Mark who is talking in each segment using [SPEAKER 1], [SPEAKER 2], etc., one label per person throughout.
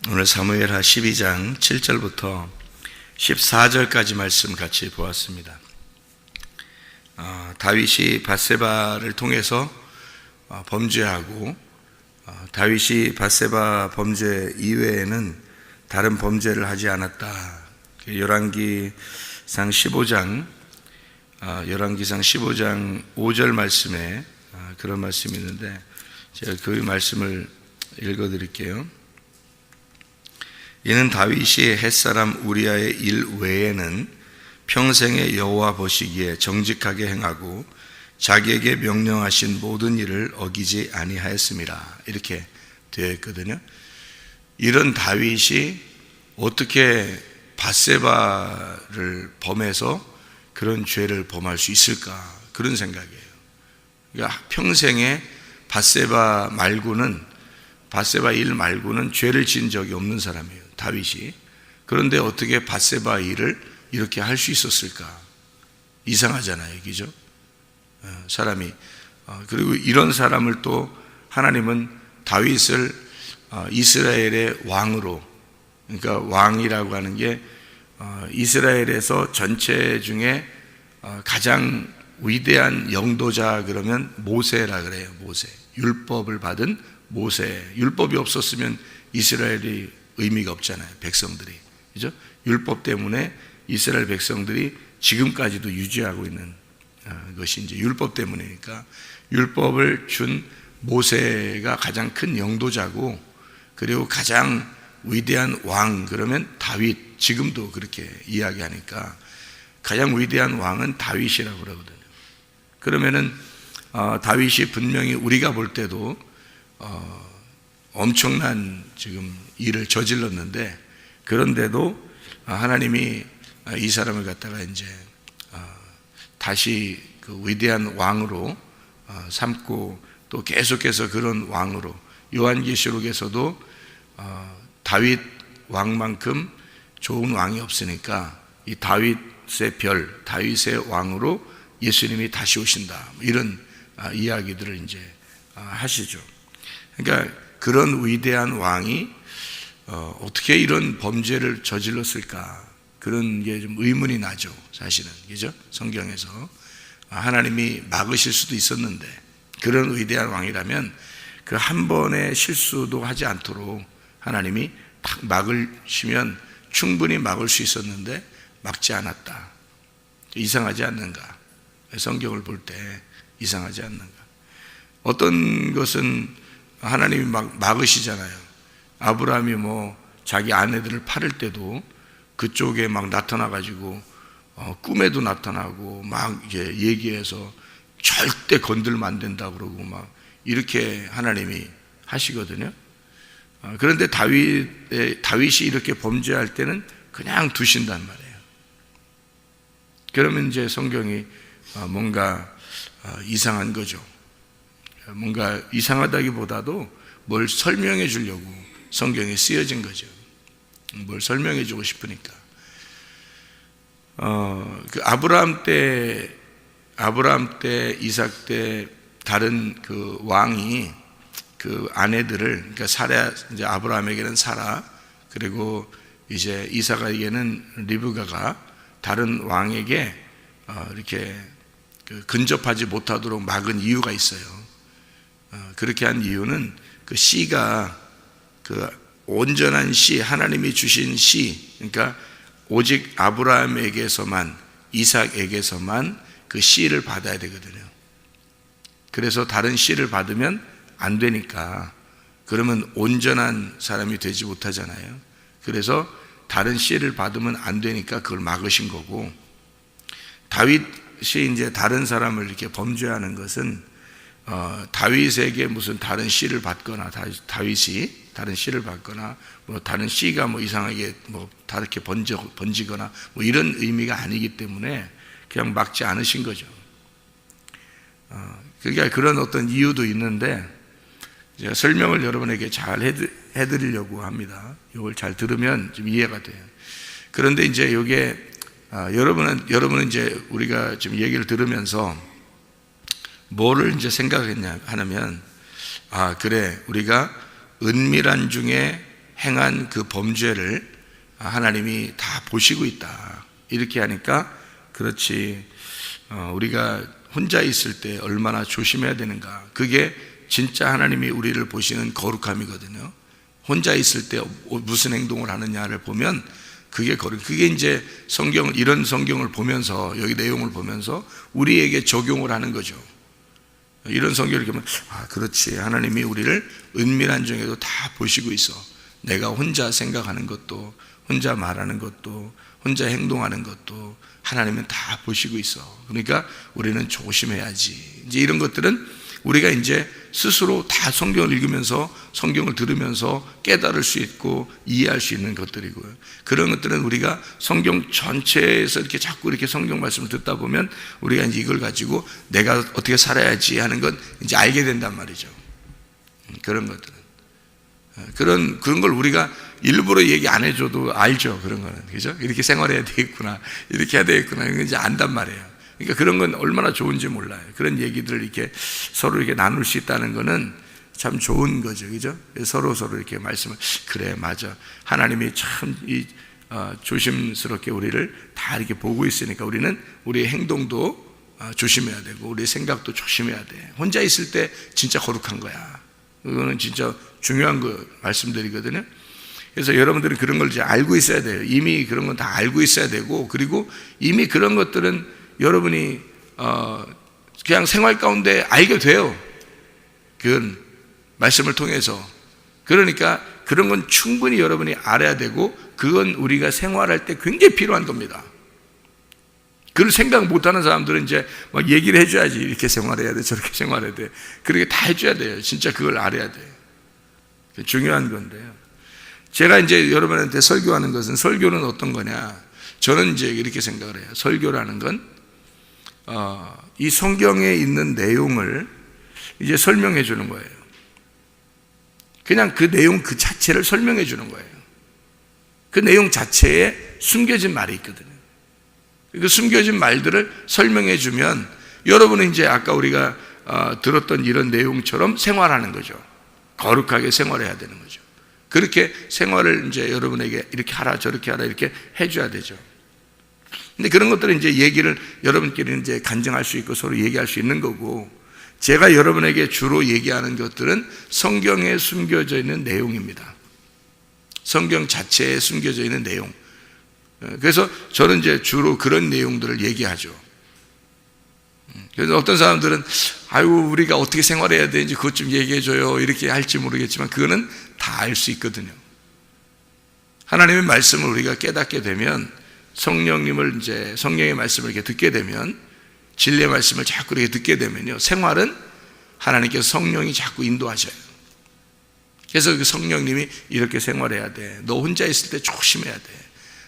[SPEAKER 1] 오늘 사무엘하 12장 7절부터 14절까지 말씀 같이 보았습니다. 다윗이 밧세바를 통해서 범죄하고 다윗이 밧세바 범죄 이외에는 다른 범죄를 하지 않았다. 열왕기상 15장 5절 말씀에 그런 말씀이 있는데 제가 그 말씀을 읽어드릴게요. 이는 다윗이 햇사람 우리아의 일 외에는 평생에 여호와 보시기에 정직하게 행하고 자기에게 명령하신 모든 일을 어기지 아니하였음이라, 이렇게 되어 있거든요. 이런 다윗이 어떻게 밧세바를 범해서 그런 죄를 범할 수 있을까, 그런 생각이에요. 그러니까 평생에 밧세바 일 말고는 죄를 지은 적이 없는 사람이에요, 다윗이. 그런데 어떻게 밧세바 일을 이렇게 할 수 있었을까? 이상하잖아요, 그죠? 사람이. 그리고 이런 사람을 또 하나님은 다윗을 이스라엘의 왕으로, 그러니까 왕이라고 하는 게 이스라엘에서 전체 중에 가장 위대한 영도자 그러면 모세라 그래요. 모세. 율법을 받은 모세. 율법이 없었으면 이스라엘이 의미가 없잖아요, 백성들이. 그죠? 율법 때문에 이스라엘 백성들이 지금까지도 유지하고 있는 것이 이제 율법 때문이니까, 율법을 준 모세가 가장 큰 영도자고, 그리고 가장 위대한 왕 그러면 다윗, 지금도 그렇게 이야기하니까 가장 위대한 왕은 다윗이라고 그러거든요. 그러면은 다윗이 분명히 우리가 볼 때도 엄청난 지금 일을 저질렀는데, 그런데도 하나님이 이 사람을 갖다가 이제 다시 그 위대한 왕으로 삼고, 또 계속해서 그런 왕으로, 요한계시록에서도 다윗 왕만큼 좋은 왕이 없으니까 이 다윗의 별, 다윗의 왕으로 예수님이 다시 오신다, 이런 이야기들을 이제 하시죠. 그러니까 그런 위대한 왕이 어떻게 이런 범죄를 저질렀을까, 그런 게 좀 의문이 나죠, 사실은. 그죠? 성경에서 하나님이 막으실 수도 있었는데, 그런 위대한 왕이라면 그 한 번의 실수도 하지 않도록 하나님이 딱 막으시면 충분히 막을 수 있었는데 막지 않았다. 이상하지 않는가? 성경을 볼 때 이상하지 않는가? 어떤 것은 하나님이 막으시잖아요. 아브라함이 자기 아내들을 팔을 때도 그쪽에 막 나타나가지고 꿈에도 나타나고 막 이제 얘기해서 절대 건들면 안 된다 그러고 막 이렇게 하나님이 하시거든요. 그런데 다윗이 이렇게 범죄할 때는 그냥 두신단 말이에요. 그러면 이제 성경이 뭔가 이상한 거죠. 뭔가 이상하다기보다도 뭘 설명해 주려고 성경이 쓰여진 거죠. 뭘 설명해 주고 싶으니까. 그 아브라함 때, 이삭 때 다른 그 왕이 그 아내들을, 그러니까 이제 아브라함에게는 사라, 그리고 이제 이삭에게는 리브가가 다른 왕에게 이렇게 근접하지 못하도록 막은 이유가 있어요. 그렇게 한 이유는 그 씨가 그 온전한 씨, 하나님이 주신 씨, 그러니까 오직 아브라함에게서만, 이삭에게서만 그 씨를 받아야 되거든요. 그래서 다른 씨를 받으면 안 되니까, 그러면 온전한 사람이 되지 못하잖아요. 그래서 다른 씨를 받으면 안 되니까 그걸 막으신 거고, 다윗이 이제 다른 사람을 이렇게 범죄하는 것은 다윗에게 무슨 다른 씨를 받거나, 다윗이 다른 씨를 받거나, 다른 씨가 이상하게 다르게 번지거나 이런 의미가 아니기 때문에 그냥 막지 않으신 거죠. 그러니까 그런 어떤 이유도 있는데, 제가 설명을 여러분에게 잘 해드리려고 합니다. 이걸 잘 들으면 좀 이해가 돼요. 그런데 이제 이게 여러분은 이제 우리가 지금 얘기를 들으면서 뭐를 이제 생각했냐 하면, 그래, 우리가 은밀한 중에 행한 그 범죄를 하나님이 다 보시고 있다. 이렇게 하니까 그렇지, 우리가 혼자 있을 때 얼마나 조심해야 되는가. 그게 진짜 하나님이 우리를 보시는 거룩함이거든요. 혼자 있을 때 무슨 행동을 하느냐를 보면 그게 그게 이제 이런 성경을 보면서, 여기 내용을 보면서 우리에게 적용을 하는 거죠. 이런 성경을 보면 그렇지, 하나님이 우리를 은밀한 중에도 다 보시고 있어. 내가 혼자 생각하는 것도, 혼자 말하는 것도, 혼자 행동하는 것도 하나님은 다 보시고 있어. 그러니까 우리는 조심해야지. 이제 이런 것들은 우리가 이제 스스로 다 성경을 읽으면서, 성경을 들으면서 깨달을 수 있고 이해할 수 있는 것들이고요. 그런 것들은 우리가 성경 전체에서 이렇게 자꾸 이렇게 성경 말씀을 듣다 보면 우리가 이제 이걸 가지고 내가 어떻게 살아야지 하는 건 이제 알게 된단 말이죠. 그런 것들은. 그런 걸 우리가 일부러 얘기 안 해줘도 알죠. 그런 거는. 그죠? 이렇게 생활해야 되겠구나. 이렇게 해야 되겠구나. 이건 이제 안단 말이에요. 그러니까 그런 건 얼마나 좋은지 몰라요. 그런 얘기들을 이렇게 서로 이렇게 나눌 수 있다는 거는 참 좋은 거죠. 그죠? 서로 이렇게 말씀을, 그래, 맞아. 하나님이 참 조심스럽게 우리를 다 이렇게 보고 있으니까 우리는 우리의 행동도 조심해야 되고 우리의 생각도 조심해야 돼. 혼자 있을 때 진짜 거룩한 거야. 그거는 진짜 중요한 거 말씀드리거든요. 그래서 여러분들은 그런 걸 이제 알고 있어야 돼요. 이미 그런 건 다 알고 있어야 되고, 그리고 이미 그런 것들은 여러분이 그냥 생활 가운데 알게 돼요. 그건 말씀을 통해서. 그러니까 그런 건 충분히 여러분이 알아야 되고, 그건 우리가 생활할 때 굉장히 필요한 겁니다. 그걸 생각 못하는 사람들은 이제 막 얘기를 해줘야지. 이렇게 생활해야 돼, 저렇게 생활해야 돼. 그렇게 다 해줘야 돼요. 진짜 그걸 알아야 돼요. 중요한 건데요. 제가 이제 여러분한테 설교하는 것은, 설교는 어떤 거냐, 저는 이제 이렇게 생각을 해요. 설교라는 건 이 성경에 있는 내용을 이제 설명해 주는 거예요. 그냥 그 내용 그 자체를 설명해 주는 거예요. 그 내용 자체에 숨겨진 말이 있거든요. 그 숨겨진 말들을 설명해 주면 여러분은 이제 아까 우리가 들었던 이런 내용처럼 생활하는 거죠. 거룩하게 생활해야 되는 거죠. 그렇게 생활을 이제 여러분에게 이렇게 하라 저렇게 하라 이렇게 해줘야 되죠. 근데 그런 것들은 이제 얘기를 여러분끼리 이제 간증할 수 있고 서로 얘기할 수 있는 거고, 제가 여러분에게 주로 얘기하는 것들은 성경에 숨겨져 있는 내용입니다. 성경 자체에 숨겨져 있는 내용. 그래서 저는 이제 주로 그런 내용들을 얘기하죠. 그래서 어떤 사람들은 우리가 어떻게 생활해야 되는지 그것 좀 얘기해줘요 이렇게 할지 모르겠지만 그거는 다 알 수 있거든요. 하나님의 말씀을 우리가 깨닫게 되면, 성령님을 이제 성령의 말씀을 이렇게 듣게 되면, 진리의 말씀을 자꾸 이렇게 듣게 되면요, 생활은 하나님께서 성령이 자꾸 인도하셔요. 그래서 그 성령님이 이렇게 생활해야 돼, 너 혼자 있을 때 조심해야 돼,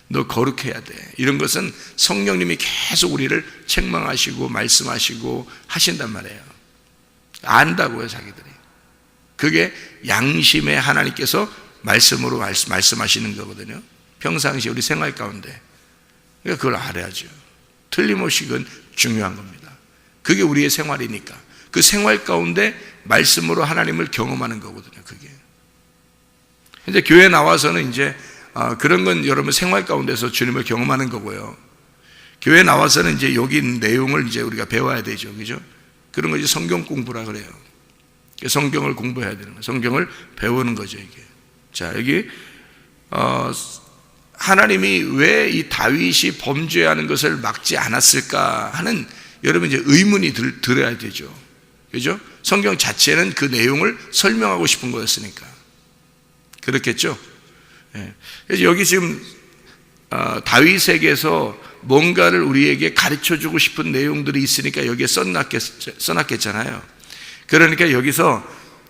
[SPEAKER 1] 너 거룩해야 돼, 이런 것은 성령님이 계속 우리를 책망하시고 말씀하시고 하신단 말이에요. 안다고요, 자기들이. 그게 양심에 하나님께서 말씀으로 말씀하시는 거거든요. 평상시 우리 생활 가운데. 그러니까 그걸 알아야죠. 틀림없이 그건 중요한 겁니다. 그게 우리의 생활이니까. 그 생활 가운데 말씀으로 하나님을 경험하는 거거든요, 그게. 이제 교회 나와서는 이제 그런 건 여러분 생활 가운데서 주님을 경험하는 거고요. 교회 나와서는 이제 여기 있는 내용을 이제 우리가 배워야 되죠, 그죠? 그런 거 이제 성경 공부라 그래요. 성경을 공부해야 되는 거예요. 성경을 배우는 거죠, 이게. 자, 여기 하나님이 왜 이 다윗이 범죄하는 것을 막지 않았을까 하는 여러분 이제 의문이 들어야 되죠, 그죠? 성경 자체는 그 내용을 설명하고 싶은 거였으니까 그렇겠죠. 그래서 여기 지금 다윗에게서 뭔가를 우리에게 가르쳐주고 싶은 내용들이 있으니까 여기에 써놨겠잖아요. 그러니까 여기서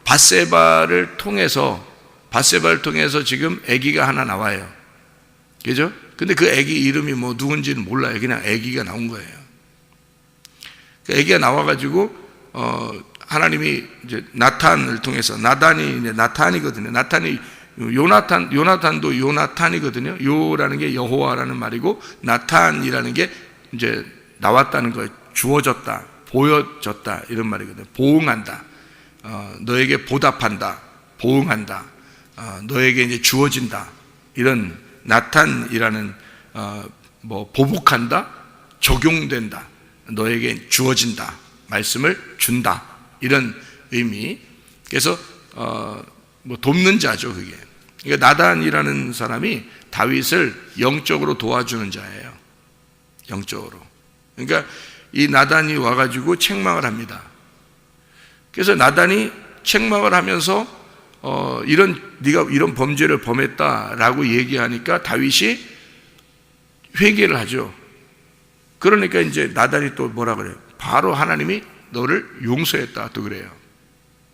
[SPEAKER 1] 밧세바를 통해서 지금 아기가 하나 나와요, 그죠? 근데 그 아기 이름이 뭐 누군지는 몰라요. 그냥 아기가 나온 거예요. 그 아기가 나와가지고 하나님이 이제 나탄을 통해서, 나탄이거든요. 나탄이 요나탄도 요나탄이거든요. 요라는 게 여호와라는 말이고, 나탄이라는 게 이제 나왔다는 거예요. 주어졌다, 보여졌다 이런 말이거든요. 보응한다, 너에게 보답한다, 보응한다. 너에게 이제 주어진다. 이런 나탄이라는 보복한다, 적용된다, 너에게 주어진다, 말씀을 준다, 이런 의미. 그래서 돕는 자죠, 그게. 그러니까 나단이라는 사람이 다윗을 영적으로 도와주는 자예요. 영적으로. 그러니까 이 나단이 와가지고 책망을 합니다. 그래서 나단이 책망을 하면서 네가 이런 범죄를 범했다라고 얘기하니까 다윗이 회개를 하죠. 그러니까 이제 나단이 또 뭐라 그래요? 바로 하나님이 너를 용서했다 또 그래요.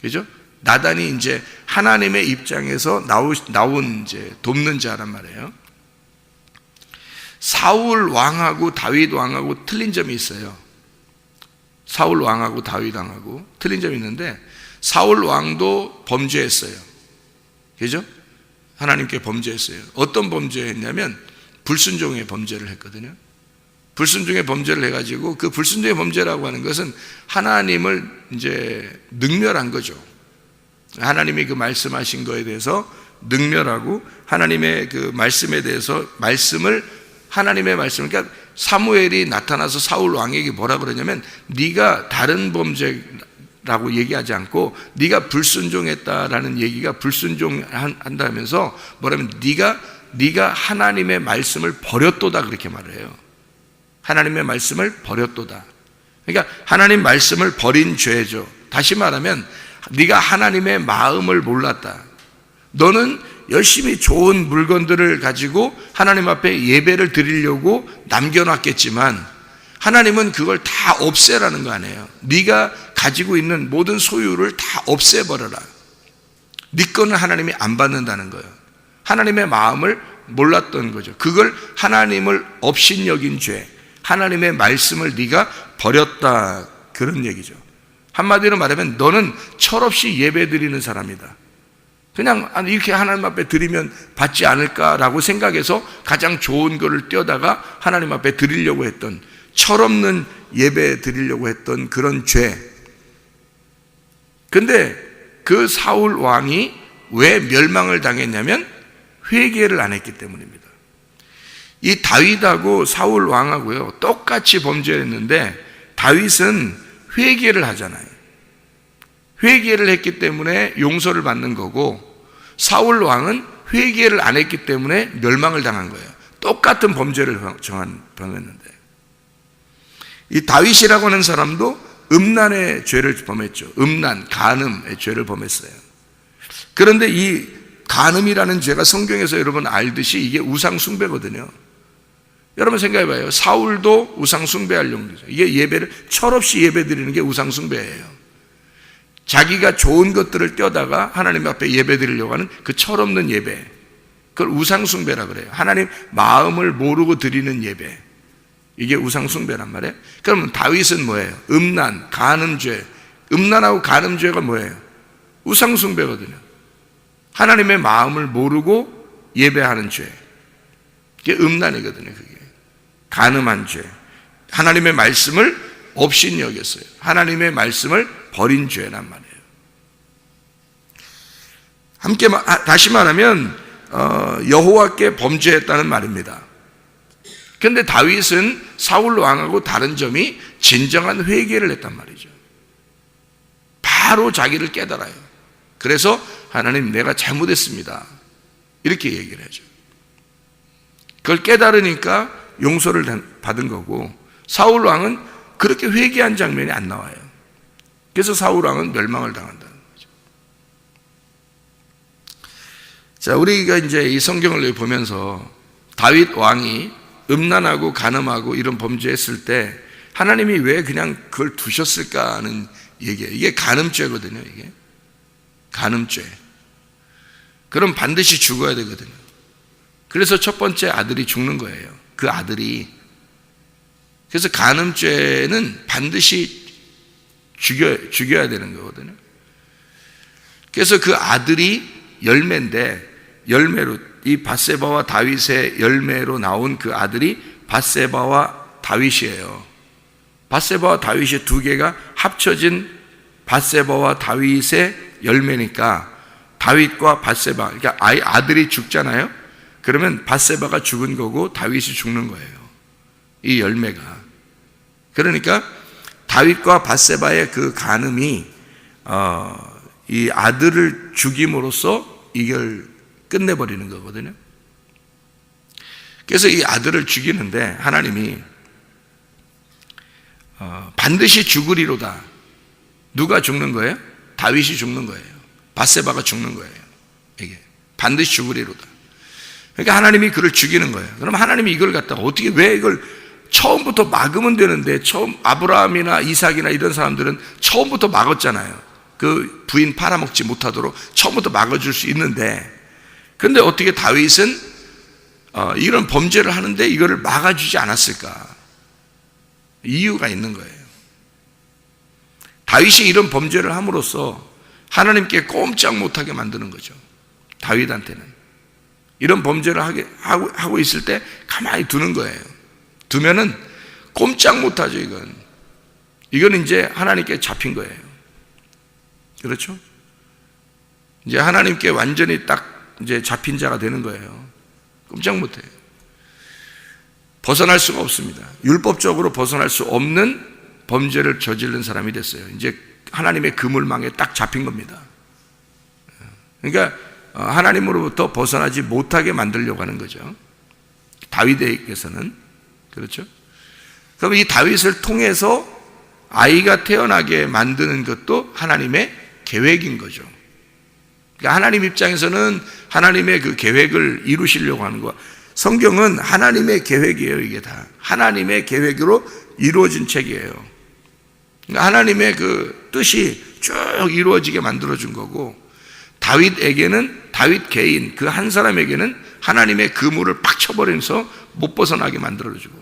[SPEAKER 1] 그죠? 나단이 이제 하나님의 입장에서 나온 이제 돕는 자란 말이에요. 사울 왕하고 다윗 왕하고 틀린 점이 있어요. 사울 왕하고 다윗 왕하고 틀린 점이 있는데, 사울 왕도 범죄했어요. 그죠? 하나님께 범죄했어요. 어떤 범죄했냐면 불순종의 범죄를 했거든요. 불순종의 범죄를 해가지고, 그 불순종의 범죄라고 하는 것은 하나님을 이제 능멸한 거죠. 하나님이 그 말씀하신 거에 대해서 능멸하고, 하나님의 그 말씀에 대해서 하나님의 말씀을, 그러니까 사무엘이 나타나서 사울 왕에게 뭐라 그러냐면, 네가 다른 범죄라고 얘기하지 않고 네가 불순종했다라는 얘기가 불순종한다면서 뭐라면 네가 하나님의 말씀을 버렸도다, 그렇게 말을 해요. 하나님의 말씀을 버렸도다. 그러니까 하나님 말씀을 버린 죄죠. 다시 말하면 네가 하나님의 마음을 몰랐다. 너는 열심히 좋은 물건들을 가지고 하나님 앞에 예배를 드리려고 남겨놨겠지만 하나님은 그걸 다 없애라는 거 아니에요. 네가 가지고 있는 모든 소유를 다 없애버려라. 네 거는 하나님이 안 받는다는 거예요. 하나님의 마음을 몰랐던 거죠. 그걸 하나님을 업신여긴 죄, 하나님의 말씀을 네가 버렸다, 그런 얘기죠. 한마디로 말하면 너는 철없이 예배 드리는 사람이다. 그냥 이렇게 하나님 앞에 드리면 받지 않을까라고 생각해서 가장 좋은 거를 떼어다가 하나님 앞에 드리려고 했던, 철없는 예배 드리려고 했던 그런 죄. 근데 그 사울 왕이 왜 멸망을 당했냐면 회개를 안 했기 때문입니다. 이 다윗하고 사울 왕하고요 똑같이 범죄를 했는데, 다윗은 회개를 하잖아요. 회개를 했기 때문에 용서를 받는 거고, 사울 왕은 회개를 안 했기 때문에 멸망을 당한 거예요. 똑같은 범죄를 범했는데, 이 다윗이라고 하는 사람도 음란의 죄를 범했죠. 음란, 간음의 죄를 범했어요. 그런데 이 간음이라는 죄가 성경에서 여러분 알듯이 이게 우상 숭배거든요. 여러분 생각해봐요. 사울도 우상 숭배하려고 그러죠. 이게 예배를 철없이 예배 드리는 게 우상 숭배예요. 자기가 좋은 것들을 떼어다가 하나님 앞에 예배 드리려고 하는 그 철없는 예배, 그걸 우상 숭배라 그래요. 하나님 마음을 모르고 드리는 예배, 이게 우상 숭배란 말이에요. 그러면 다윗은 뭐예요? 음란, 간음죄. 음란하고 간음죄가 뭐예요? 우상 숭배거든요. 하나님의 마음을 모르고 예배하는 죄, 이게 음란이거든요. 그게 간음한 죄, 하나님의 말씀을 없인 여겼어요. 하나님의 말씀을 버린 죄란 말이에요. 함께 다시 말하면 여호와께 범죄했다는 말입니다. 그런데 다윗은 사울 왕하고 다른 점이 진정한 회개를 했단 말이죠. 바로 자기를 깨달아요. 그래서 하나님, 내가 잘못했습니다, 이렇게 얘기를 하죠. 그걸 깨달으니까 용서를 받은 거고, 사울 왕은 그렇게 회개한 장면이 안 나와요. 그래서 사울 왕은 멸망을 당한다는 거죠. 자, 우리가 이제 이 성경을 보면서 다윗 왕이 음란하고 간음하고 이런 범죄했을 때 하나님이 왜 그냥 그걸 두셨을까 하는 얘기예요. 이게 간음죄거든요. 이게 간음죄. 그럼 반드시 죽어야 되거든요. 그래서 첫 번째 아들이 죽는 거예요. 그 아들이. 그래서 간음죄는 반드시 죽여야 되는 거거든요. 그래서 그 아들이 열매인데, 열매로, 이 밧세바와 다윗의 열매로 나온 그 아들이 밧세바와 다윗이에요. 밧세바와 다윗의 두 개가 합쳐진 밧세바와 다윗의 열매니까 다윗과 밧세바, 그러니까 아들이 죽잖아요. 그러면 밧세바가 죽은 거고 다윗이 죽는 거예요. 이 열매가. 그러니까 다윗과 밧세바의 그 간음이 이 아들을 죽임으로써 이걸 끝내버리는 거거든요. 그래서 이 아들을 죽이는데 하나님이 반드시 죽으리로다. 누가 죽는 거예요? 다윗이 죽는 거예요. 밧세바가 죽는 거예요. 이게 반드시 죽으리로다. 그러니까 하나님이 그를 죽이는 거예요. 그럼 하나님이 이걸 갖다가 어떻게, 왜 이걸 처음부터 막으면 되는데, 처음 아브라함이나 이삭이나 이런 사람들은 처음부터 막았잖아요. 그 부인 팔아먹지 못하도록 처음부터 막아줄 수 있는데, 근데 어떻게 다윗은 이런 범죄를 하는데 이거를 막아주지 않았을까? 이유가 있는 거예요. 다윗이 이런 범죄를 함으로써 하나님께 꼼짝 못하게 만드는 거죠. 다윗한테는 이런 범죄를 하고 있을 때 가만히 두는 거예요. 두면은 꼼짝 못하죠. 이건 이제 하나님께 잡힌 거예요. 그렇죠? 이제 하나님께 완전히 딱 이제 잡힌 자가 되는 거예요. 꼼짝 못해요. 벗어날 수가 없습니다. 율법적으로 벗어날 수 없는 범죄를 저지른 사람이 됐어요. 이제 하나님의 그물망에 딱 잡힌 겁니다. 그러니까 하나님으로부터 벗어나지 못하게 만들려고 하는 거죠. 다윗에게서는. 그렇죠? 그럼 이 다윗을 통해서 아이가 태어나게 만드는 것도 하나님의 계획인 거죠. 그러니까 하나님 입장에서는 하나님의 그 계획을 이루시려고 하는 거. 성경은 하나님의 계획이에요. 이게 다 하나님의 계획으로 이루어진 책이에요. 그러니까 하나님의 그 뜻이 쭉 이루어지게 만들어준 거고, 다윗에게는, 다윗 개인 그 한 사람에게는 하나님의 그물을 팍 쳐버리면서 못 벗어나게 만들어주고.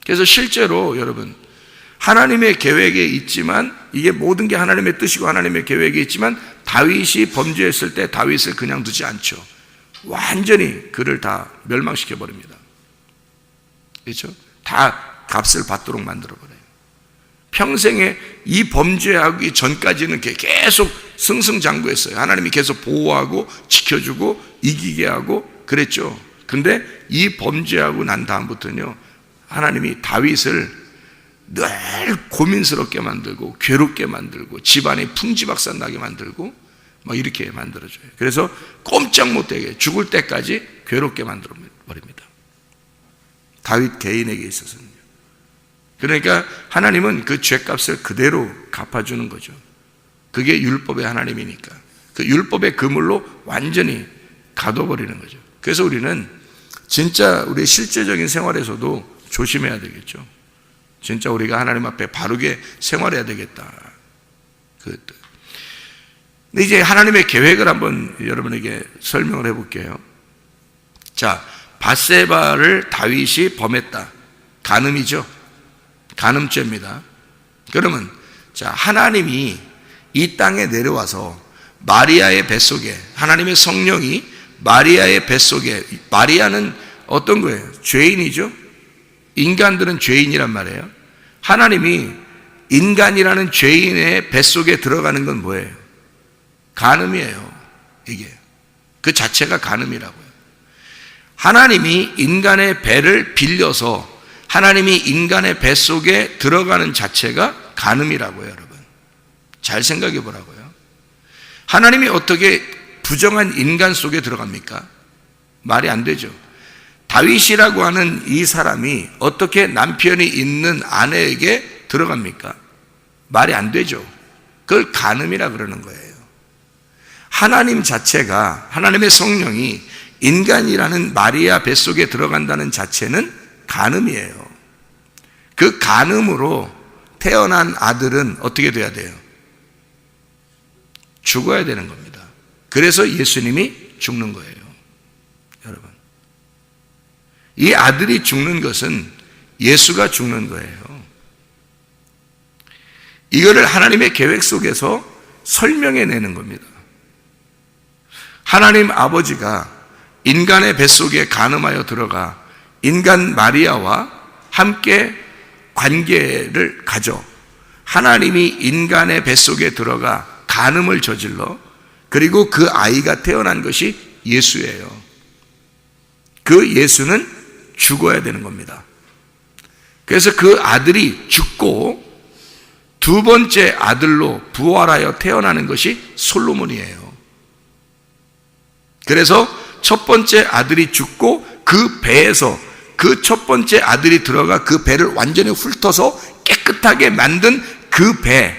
[SPEAKER 1] 그래서 실제로 여러분, 하나님의 계획에 있지만, 이게 모든 게 하나님의 뜻이고 하나님의 계획에 있지만, 다윗이 범죄했을 때 다윗을 그냥 두지 않죠. 완전히 그를 다 멸망시켜 버립니다. 그렇죠? 다 값을 받도록 만들어 버려요. 평생에 이 범죄하기 전까지는 계속 승승장구했어요. 하나님이 계속 보호하고 지켜주고 이기게 하고 그랬죠. 근데 이 범죄하고 난 다음부터는요, 하나님이 다윗을 늘 고민스럽게 만들고 괴롭게 만들고 집안에 풍지박산 나게 만들고 막 이렇게 만들어줘요. 그래서 꼼짝 못하게 죽을 때까지 괴롭게 만들어 버립니다. 다윗 개인에게 있어서는요. 그러니까 하나님은 그 죄값을 그대로 갚아주는 거죠. 그게 율법의 하나님이니까 그 율법의 그물로 완전히 가둬버리는 거죠. 그래서 우리는 진짜 우리의 실제적인 생활에서도 조심해야 되겠죠. 진짜 우리가 하나님 앞에 바르게 생활해야 되겠다. 근데 이제 하나님의 계획을 한번 여러분에게 설명을 해볼게요. 자, 밧세바를 다윗이 범했다. 간음이죠. 간음죄입니다. 그러면 자, 하나님이 이 땅에 내려와서 마리아의 뱃속에, 하나님의 성령이 마리아의 뱃속에, 마리아는 어떤 거예요? 죄인이죠. 인간들은 죄인이란 말이에요. 하나님이 인간이라는 죄인의 뱃속에 들어가는 건 뭐예요? 간음이에요. 이게 그 자체가 간음이라고요. 하나님이 인간의 배를 빌려서 하나님이 인간의 뱃속에 들어가는 자체가 간음이라고요. 여러분 잘 생각해 보라고요. 하나님이 어떻게 부정한 인간 속에 들어갑니까? 말이 안 되죠. 다윗이라고 하는 이 사람이 어떻게 남편이 있는 아내에게 들어갑니까? 말이 안 되죠. 그걸 간음이라 그러는 거예요. 하나님 자체가, 하나님의 성령이 인간이라는 마리아 뱃속에 들어간다는 자체는 간음이에요. 그 간음으로 태어난 아들은 어떻게 돼야 돼요? 죽어야 되는 겁니다. 그래서 예수님이 죽는 거예요. 여러분, 이 아들이 죽는 것은 예수가 죽는 거예요. 이거를 하나님의 계획 속에서 설명해내는 겁니다. 하나님 아버지가 인간의 뱃속에 간음하여 들어가 인간 마리아와 함께 관계를 가져 하나님이 인간의 뱃속에 들어가 간음을 저질러 그리고 그 아이가 태어난 것이 예수예요. 그 예수는 죽어야 되는 겁니다. 그래서 그 아들이 죽고 두 번째 아들로 부활하여 태어나는 것이 솔로몬이에요. 그래서 첫 번째 아들이 죽고 그 배에서 그 첫 번째 아들이 들어가 그 배를 완전히 훑어서 깨끗하게 만든 그 배,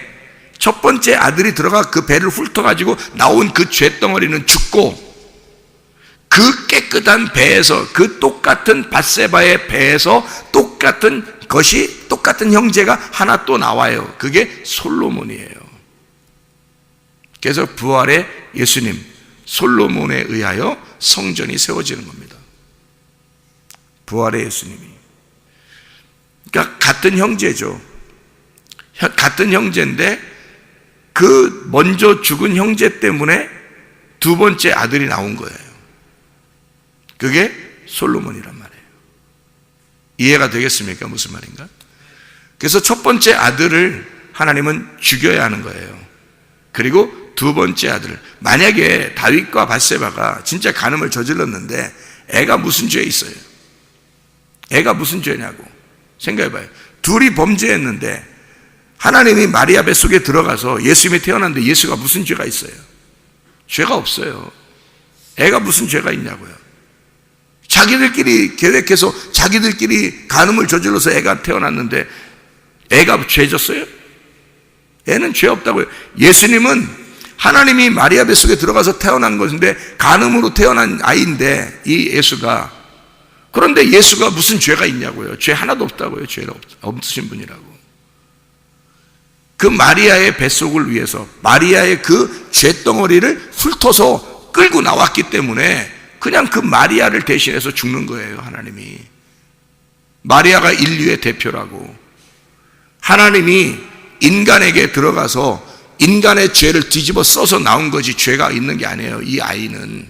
[SPEAKER 1] 첫 번째 아들이 들어가 그 배를 훑어가지고 나온 그 쇳덩어리는 죽고 그 깨끗한 배에서, 그 똑같은 밧세바의 배에서 똑같은 것이, 똑같은 형제가 하나 또 나와요. 그게 솔로몬이에요. 그래서 부활의 예수님, 솔로몬에 의하여 성전이 세워지는 겁니다. 부활의 예수님이. 그러니까 같은 형제죠. 같은 형제인데 그 먼저 죽은 형제 때문에 두 번째 아들이 나온 거예요. 그게 솔로몬이란 말이에요. 이해가 되겠습니까? 무슨 말인가? 그래서 첫 번째 아들을 하나님은 죽여야 하는 거예요. 그리고 두 번째 아들을, 만약에 다윗과 밧세바가 진짜 간음을 저질렀는데 애가 무슨 죄에 있어요? 애가 무슨 죄냐고 생각해봐요. 둘이 범죄했는데 하나님이 마리아 뱃속에 들어가서 예수님이 태어났는데 예수가 무슨 죄가 있어요? 죄가 없어요. 애가 무슨 죄가 있냐고요. 자기들끼리 계획해서 자기들끼리 간음을 저질러서 애가 태어났는데 애가 죄졌어요? 애는 죄 없다고요. 예수님은 하나님이 마리아 뱃속에 들어가서 태어난 것인데 간음으로 태어난 아이인데 이 예수가, 그런데 예수가 무슨 죄가 있냐고요. 죄 하나도 없다고요. 죄 없으신 분이라고. 그 마리아의 뱃속을 위해서 마리아의 그 죄덩어리를 훑어서 끌고 나왔기 때문에 그냥 그 마리아를 대신해서 죽는 거예요. 하나님이. 마리아가 인류의 대표라고. 하나님이 인간에게 들어가서 인간의 죄를 뒤집어 써서 나온 거지 죄가 있는 게 아니에요. 이 아이는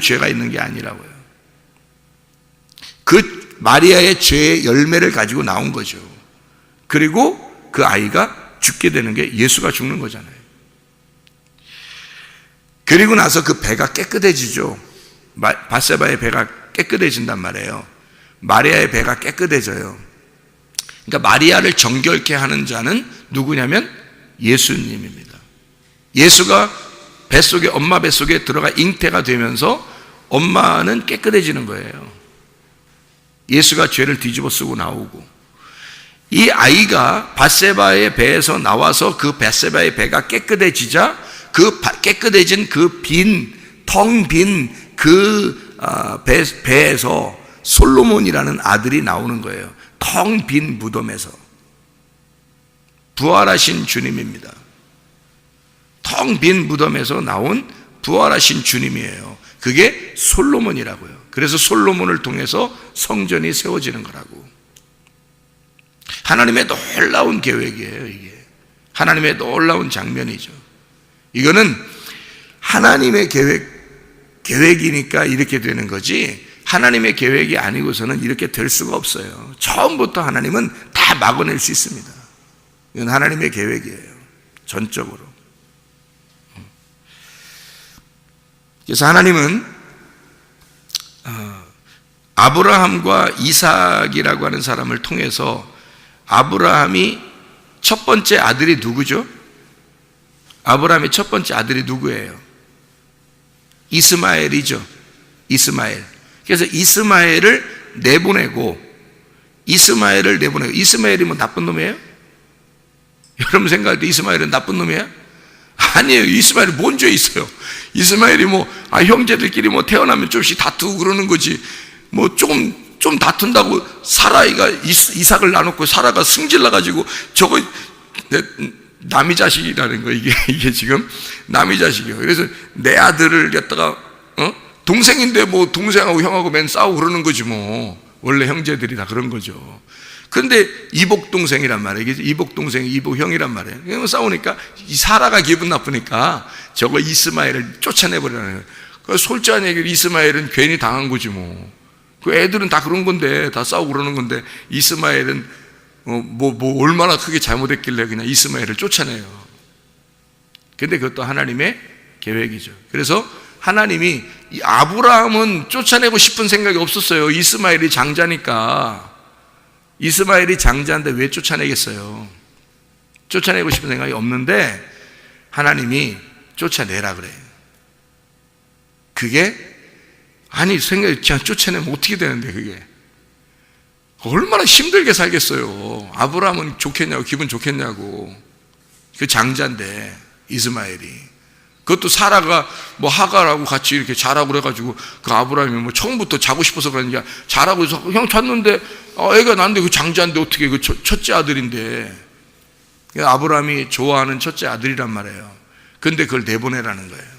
[SPEAKER 1] 죄가 있는 게 아니라고요. 그 마리아의 죄의 열매를 가지고 나온 거죠. 그리고 그 아이가 죽게 되는 게 예수가 죽는 거잖아요. 그리고 나서 그 배가 깨끗해지죠. 밧세바의 배가 깨끗해진단 말이에요. 마리아의 배가 깨끗해져요. 그러니까 마리아를 정결케 하는 자는 누구냐면 예수님입니다. 예수가 뱃속에, 엄마 뱃속에 들어가 잉태가 되면서 엄마는 깨끗해지는 거예요. 예수가 죄를 뒤집어 쓰고 나오고, 이 아이가 밧세바의 배에서 나와서 그 밧세바의 배가 깨끗해지자 그 깨끗해진 그 텅 빈 그 배에서 솔로몬이라는 아들이 나오는 거예요. 텅 빈 무덤에서. 부활하신 주님입니다. 텅 빈 무덤에서 나온 부활하신 주님이에요. 그게 솔로몬이라고요. 그래서 솔로몬을 통해서 성전이 세워지는 거라고. 하나님의 놀라운 계획이에요. 이게 하나님의 놀라운 장면이죠. 이거는 하나님의 계획이니까 이렇게 되는 거지, 하나님의 계획이 아니고서는 이렇게 될 수가 없어요. 처음부터 하나님은 다 막아낼 수 있습니다. 이건 하나님의 계획이에요. 전적으로. 그래서 하나님은 아브라함과 이삭이라고 하는 사람을 통해서, 아브라함이 첫 번째 아들이 누구죠? 아브라함의 첫 번째 아들이 누구예요? 이스마엘이죠. 이스마엘. 그래서 이스마엘을 내보내고, 이스마엘이 뭐 나쁜 놈이에요? 여러분 생각할 때 이스마엘은 나쁜 놈이에요? 아니에요. 이스마엘이 뭔 죄 있어요? 이스마엘이 형제들끼리 태어나면 좀씩 다투고 그러는 거지, 좀 다툰다고 사라이가 이삭을 나눴고 사라가 승질나가지고 저거 남의 자식이라는 거, 이게 지금 남의 자식이에요. 그래서 내 아들을 갖다가 동생인데 동생하고 형하고 맨 싸우고 그러는 거지 원래 형제들이 다 그런 거죠. 그런데 이복동생이란 말이에요. 이복동생, 이복형이란 말이에요. 싸우니까 이 사라가 기분 나쁘니까 저거 이스마엘을 쫓아내버리라는 거예요. 솔직한 얘기로 이스마엘은 괜히 당한 거지 그 애들은 다 그런 건데, 다 싸우고 그러는 건데, 이스마엘은 얼마나 크게 잘못했길래 그냥 이스마엘을 쫓아내요. 근데 그것도 하나님의 계획이죠. 그래서 하나님이 이 아브라함은 쫓아내고 싶은 생각이 없었어요. 이스마엘이 장자니까. 이스마엘이 장자인데 왜 쫓아내겠어요? 쫓아내고 싶은 생각이 없는데 하나님이 쫓아내라 그래요. 그게 아니 생각이 그냥 쫓아내면 어떻게 되는데 그게 얼마나 힘들게 살겠어요. 아브라함은 좋겠냐고, 기분 좋겠냐고. 그 장자인데 이스마엘이, 그것도 사라가 뭐 하갈하고 같이 이렇게 자라고 그래가지고 그 아브라함이 뭐 처음부터 자고 싶어서 그러는지 자라고 해서 그냥 잤는데 애가 낳는데 그 장자인데 어떻게 그 첫째 아들인데, 아브라함이 좋아하는 첫째 아들이란 말이에요. 근데 그걸 내보내라는 거예요.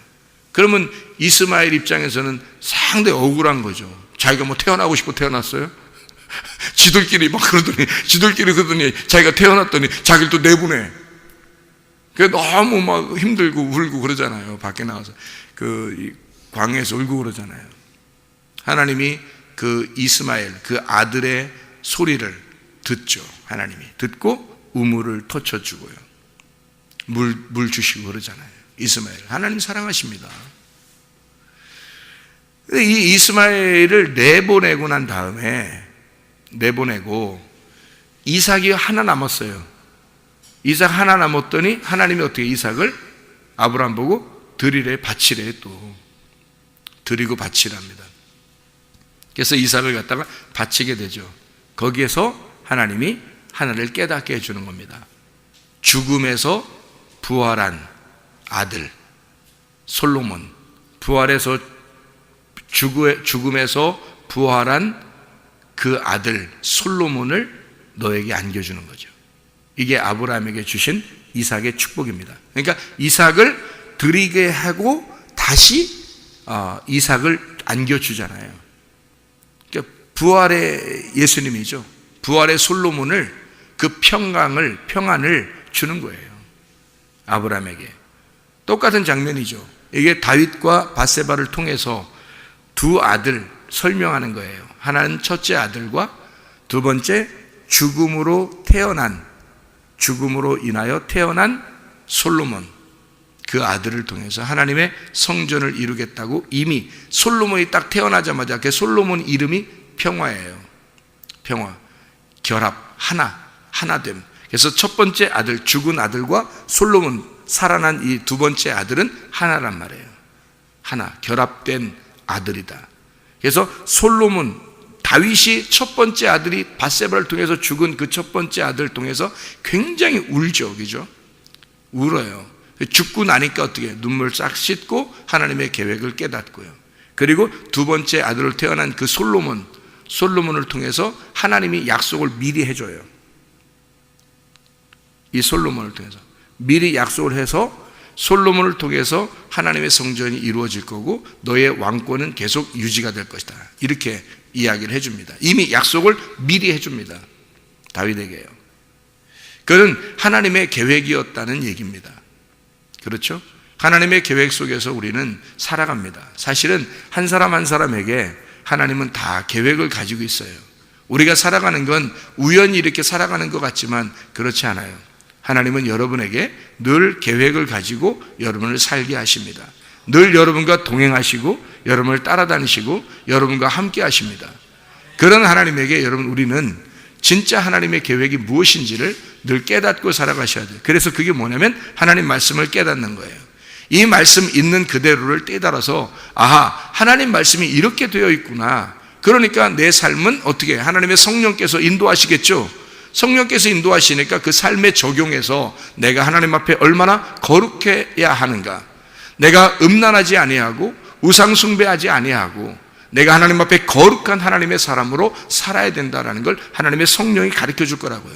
[SPEAKER 1] 그러면 이스마엘 입장에서는 상당히 억울한 거죠. 자기가 뭐 태어나고 싶어 태어났어요? 지들끼리 그러더니 자기가 태어났더니 자기를 또 내보내. 그 너무 막 힘들고 울고 그러잖아요. 밖에 나와서 그 광야에서 울고 그러잖아요. 하나님이 그 이스마엘 그 아들의 소리를 듣죠. 하나님이 듣고 우물을 터쳐주고요, 물 주시고 그러잖아요. 이스마엘 하나님 사랑하십니다. 이 이스마엘을 내보내고 난 다음에 이삭이 하나 남았어요. 이삭 하나 남았더니 하나님이 어떻게 이삭을 아브라함 보고 드리래, 바치래, 또 드리고 바치랍니다. 그래서 이삭을 갖다가 바치게 되죠. 거기에서 하나님이 하나를 깨닫게 해주는 겁니다. 죽음에서 부활한 아들 솔로몬, 부활해서 죽음에서 부활한 그 아들 솔로몬을 너에게 안겨주는 거죠. 이게 아브라함에게 주신 이삭의 축복입니다. 그러니까 이삭을 드리게 하고 다시 이삭을 안겨주잖아요. 그러니까 부활의 예수님이죠. 부활의 솔로몬을, 그 평안을 주는 거예요. 아브라함에게. 똑같은 장면이죠. 이게 다윗과 바세바를 통해서 두 아들 설명하는 거예요. 하나는 첫째 아들과 두 번째 죽음으로 인하여 태어난 솔로몬, 그 아들을 통해서 하나님의 성전을 이루겠다고 이미 솔로몬이 딱 태어나자마자 그 솔로몬 이름이 평화예요. 평화, 결합, 하나됨. 그래서 첫 번째 아들, 죽은 아들과 솔로몬, 살아난 이 두 번째 아들은 하나란 말이에요. 하나, 결합된 아들이다. 그래서 솔로몬, 다윗이 첫 번째 아들이 밧세바를 통해서 죽은 그 첫 번째 아들을 통해서 굉장히 울죠, 그죠? 울어요. 죽고 나니까 어떻게 눈물 싹 씻고 하나님의 계획을 깨닫고요. 그리고 두 번째 아들을 태어난 그 솔로몬을 통해서 하나님이 약속을 미리 해줘요. 이 솔로몬을 통해서 미리 약속을 해서 솔로몬을 통해서 하나님의 성전이 이루어질 거고 너의 왕권은 계속 유지가 될 것이다. 이렇게 이야기를 해줍니다. 이미 약속을 미리 해줍니다. 다윗에게요. 그건 하나님의 계획이었다는 얘기입니다. 그렇죠? 하나님의 계획 속에서 우리는 살아갑니다. 사실은 한 사람 한 사람에게 하나님은 다 계획을 가지고 있어요. 우리가 살아가는 건 우연히 이렇게 살아가는 것 같지만 그렇지 않아요. 하나님은 여러분에게 늘 계획을 가지고 여러분을 살게 하십니다. 늘 여러분과 동행하시고 여러분을 따라다니시고 여러분과 함께 하십니다. 그런 하나님에게 우리는 진짜 하나님의 계획이 무엇인지를 늘 깨닫고 살아가셔야 돼요. 그래서 그게 뭐냐면 하나님 말씀을 깨닫는 거예요. 이 말씀 있는 그대로를 깨달아서 하나님 말씀이 이렇게 되어 있구나. 그러니까 내 삶은 어떻게 하나님의 성령께서 인도하시겠죠. 성령께서 인도하시니까 그 삶에 적용해서 내가 하나님 앞에 얼마나 거룩해야 하는가, 내가 음란하지 아니하고 우상 숭배하지 아니하고 내가 하나님 앞에 거룩한 하나님의 사람으로 살아야 된다는 걸 하나님의 성령이 가르쳐 줄 거라고요.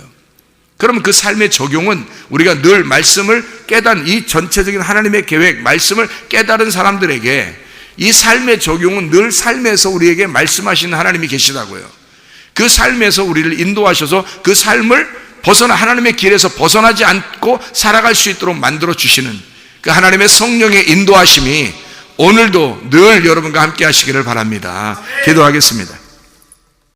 [SPEAKER 1] 그러면 그 삶의 적용은 우리가 늘 말씀을 깨달은 이 전체적인 하나님의 계획, 말씀을 깨달은 사람들에게 이 삶의 적용은 늘 삶에서 우리에게 말씀하시는 하나님이 계시다고요. 그 삶에서 우리를 인도하셔서 그 삶을 하나님의 길에서 벗어나지 않고 살아갈 수 있도록 만들어 주시는 그 하나님의 성령의 인도하심이 오늘도 늘 여러분과 함께 하시기를 바랍니다. 기도하겠습니다.